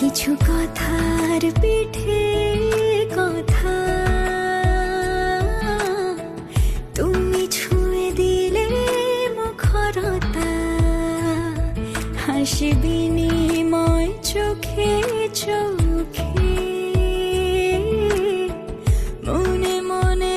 কিছু কথার পিঠে কথা তুমি ছুঁয়ে দিলে মুখরতা, হাসি বিনিময় চোখে চোখে মনে মনে।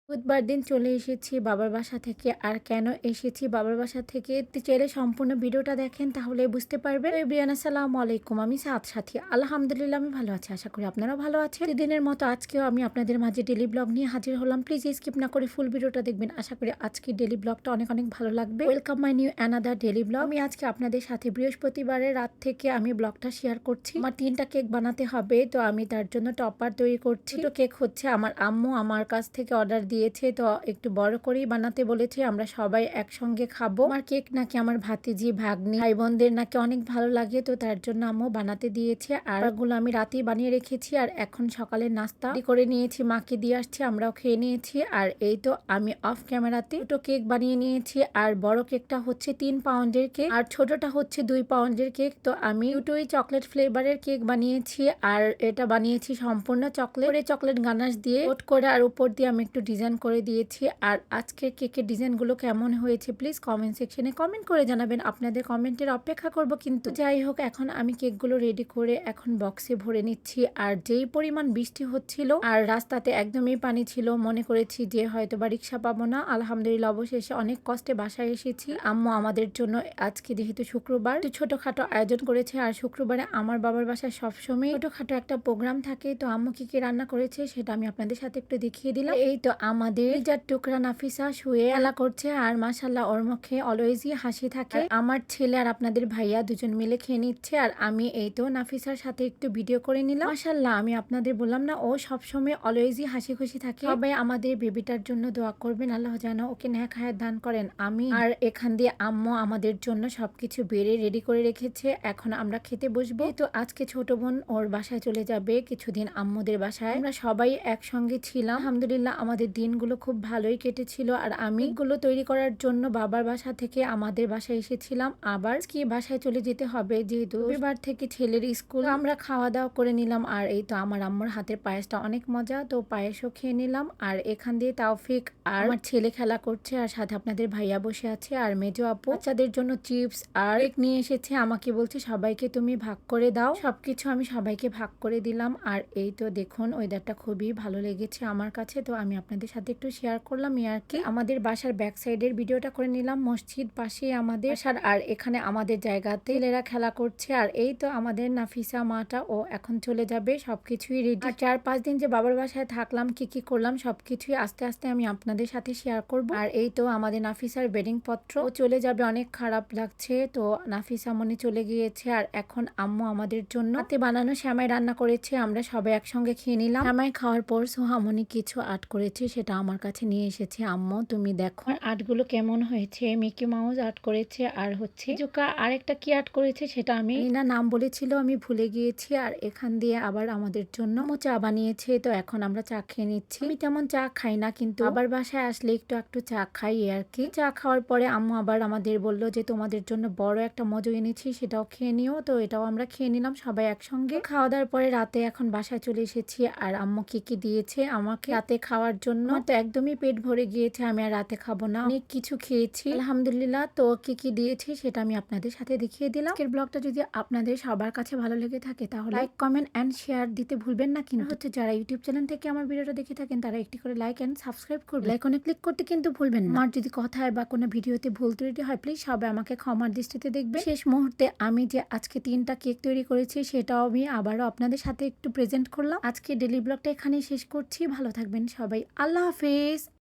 বুধবার দিন চলে এসেছি বাবার বাসা থেকে। আর কেন এসেছি বাবার বাসা থেকে চাইলে সম্পূর্ণ ভিডিওটা দেখেন তাহলে বুঝতে পারবেন। এভরিওয়ান আসসালামু আলাইকুম, আমি সাথী। আলহামদুলিল্লাহ আমি ভালো আছি, আশা করি আপনারাও ভালো আছেন। দিনের মতো আজকেও আমি আপনাদের মাঝে ডেলি ব্লগ নিয়ে হাজির হলাম। প্লিজ স্কিপ না করে ফুল ভিডিওটা দেখবেন, আশা করি আজকে ডেলি ব্লগটা অনেক অনেক ভালো লাগবে। Welcome my new another daily blog. আমি আজকে আপনাদের সাথে বৃহস্পতিবারের রাত থেকে আমি ব্লগটা শেয়ার করছি। আমার 3টা কেক বানাতে হবে, তো আমি তার জন্য টপার তৈরি করছি। তো কেক হচ্ছে আমার আম্মু আমার কাছ থেকে অর্ডার দিয়েছে, তো একটু বড় করেই বানাতে বলেছে, আমরা সবাই একসঙ্গে খাবো। আমার কেক নাকি আমার ভাতিজি ভাগ্নি ভাই বোনদের নাকি অনেক ভালো লাগে, তো তার জন্য আম্মু বানাতে দিয়েছে। আর ওগুলো আমি রাতেই বানিয়ে রেখেছি, আর এখন সকালে নাস্তা করে নিয়েছি, মাকে দিয়ে আসছি, আমরাও খেয়ে নিয়েছি। আর এই তো আমি অফ ক্যামেরাতে দুটো কেক বানিয়ে নিয়েছি। আর বড় কেকটা হচ্ছে 3 পাউন্ডের কেক, আর ছোটটা হচ্ছে 2 পাউন্ডের কেক। তো আমি দুটোই চকলেট ফ্লেভারের কেক বানিয়েছি, আর এটা বানিয়েছি সম্পূর্ণ চকলেট গানাশ দিয়ে কোট করে, আর উপর দিয়ে আমি একটু ডিজাইন করে দিয়েছি। আর আজকের কেকের ডিজাইনগুলো কেমন হয়েছে প্লিজ কমেন্ট সেকশনে কমেন্ট করে জানাবেন, আপনাদের কমেন্টের অপেক্ষা করব। কিন্তু যাই হোক, এখন আমি কেকগুলো রেডি করে এখন বক্সে ভরে নিচ্ছি। আর যেই পরিমাণ বৃষ্টি হচ্ছিল আর রাস্তাতে একদমই পানি ছিল, মনে করেছি যে হয়তো বা রিক্সা পাবো না। আলহামদুলিল্লাহ অবশেষে অনেক কষ্টে বাসায় এসেছি। আম্মু আমাদের জন্য আজকে যেহেতু শুক্রবার ছোটখাটো আয়োজন করেছে, আর শুক্রবারে আমার বাবার বাসায় সবসময় ছোটখাটো একটা প্রোগ্রাম থাকে। তো আম্মু কি কি রান্না করেছে সেটা আমি আপনাদের সাথে একটু দেখিয়ে দিলাম। এই তো আমাদের যার টুকরা নাফিসা শুয়ে খেলা করছে, আর মাশাল্লাহ ওর মুখে অলওয়েজই হাসি থাকে। আমার ছেলে আর আপনাদের ভাইয়া দুজন মিলে খেয়ে নিচ্ছে, আর আমি এই তো নাফিসার সাথে একটু ভিডিও করে নিলাম। মাশাল্লাহ আমি আপনাদের বললাম না, ও সবসময় অলওয়েজই হাসি খুশি থাকে। সবাই আমাদের বেবিটার জন্য দোয়া করবেন, আল্লাহ যেন ওকে নেক হায়াত দান করেন, আমি। আর এখান দিয়ে আম্মু আমাদের জন্য সবকিছু বেড়ে রেডি করে রেখেছে, এখন আমরা খেতে বসবো। তো আজকে ছোট বোন ওর বাসায় চলে যাবে কিছুদিন আম্মুদের বাসায়। আমরা সবাই একসঙ্গে ছিলাম, আলহামদুলিল্লাহ আমাদের দিনগুলো খুব ভালোই কেটেছিল। আর আমি এগুলো তৈরি করার জন্য বাবার বাসা থেকে আমাদের বাসায় এসেছিলাম, আবার কি বাসায় চলে যেতে হবে যেহেতু রবিবার থেকে ছেলের স্কুল। আমরা খাওয়া দাওয়া করে নিলাম, আর এই তো আমার আম্মুর হাতের পায়েসটা অনেক মজা, তো পায়েসও খেয়ে নিলাম। আর এখান দিয়ে তাওফিক আর আমার ছেলে খেলা করছে, আর সাথে আপনাদের ভাইয়া বসে আছে, আর মেজো আপু বাচ্চাদের জন্য চিপস আর কেক নিয়ে এসেছে। আমাকে বলছে সবাইকে তুমি ভাগ করে দাও, সবকিছু আমি সবাইকে ভাগ করে দিলাম। আর এই তো দেখুন ওয়েদারটা খুবই ভালো লেগেছে আমার কাছে, তো আমি আপনাদের সাথে একটু শেয়ার করলাম। আর কি আমাদের বাসার ব্যাক সাইডের ভিডিওটা করে নিলাম, মসজিদ পাশে আমাদের বাসার, আর এখানে আমাদের জায়গাতে ছেলেরা খেলা করছে। আর এই তো আমাদের নাফিসা মাটা ও এখন চলে যাবে, সবকিছুই রেডি। 4-5 দিন যে বাবার বাসায় থাকলাম, কি কি করলাম সবকিছুই আস্তে আস্তে আমি আপনাদের সাথে শেয়ার করব। আর এই তো আমাদের নাফিসার বেডিং পত্র ও চলে যাবে, অনেক খারাপ লাগছে। তো নাফিসা মনে চলে গিয়েছে, আর এখন আম্মু আমাদের জন্য হাতে বানানো শ্যামাই রান্না করেছে, আমরা সবাই একসঙ্গে খেয়ে নিলাম। শ্যামাই খাওয়ার পর সোহামনি কিছু আর্ট করেছে, সেটা আমার কাছে নিয়ে এসেছে। আম্মু তুমি দেখো আর্টগুলো কেমন হয়েছে, মিকি মাউস আর্ট করেছে, আর হচ্ছে জোকা আরেকটা কি আর্ট করেছে সেটা আমি না নাম বলেছিল আমি ভুলে গিয়েছি। আর এখান দিয়ে আবার আমাদের জন্য চা বানিয়েছে, তো এখন আমরা চা খেয়ে নিচ্ছি। আমি তেমন চা খাই না, কিন্তু আবার বাসায় আসলে একটু চা খাই আর কি। চা খাওয়ার পরে আম্মু আবার আমাদের বলল যে তোমাদের জন্য বড় একটা মজু এনেছি, সেটাও খেয়ে নিও। তো এটাও আমরা খেয়ে নিলাম সবাই একসঙ্গে। খাওয়া দাওয়ার পরে রাতে এখন বাসায় চলে এসেছি, আর আম্মু কি কি দিয়েছে আমাকে রাতে খাওয়ার জন্য, তো একদমই পেট ভরে গিয়েছে, আমি আর রাতে খাবো না, অনেক কিছু খেয়েছি আলহামদুলিল্লাহ। তো কি কি দিয়েছি সেটা আমি আপনাদের সাথে দেখিয়ে দিলাম। আজকের ব্লগটা যদি আপনাদের সবার কাছে ভালো লেগে থাকে তাহলে লাইক কমেন্ট এন্ড শেয়ার দিতে ভুলবেন না। কিন্তু হচ্ছে যারা ইউটিউব চ্যানেল থেকে আমার ভিডিওটা দেখে থাকেন তারা একটি করে লাইক এন্ড সাবস্ক্রাইব করবেন, আইকনে ক্লিক করতে কিন্তু ভুলবেন না। আমার যদি কথায় বা কোনো ভিডিওতে ভুল ত্রুটি হয় প্লিজ সবাই আমাকে ক্ষমার দৃষ্টিতে দেখবে। শেষ মুহূর্তে আমি যে আজকে 3টা কেক তৈরি করেছি সেটাও আমি আবারও আপনাদের সাথে একটু প্রেজেন্ট করলাম। আজকে ডেলি ব্লগটা এখানেই শেষ করছি, ভালো থাকবেন সবাই, আল্লাহ হাফেজ।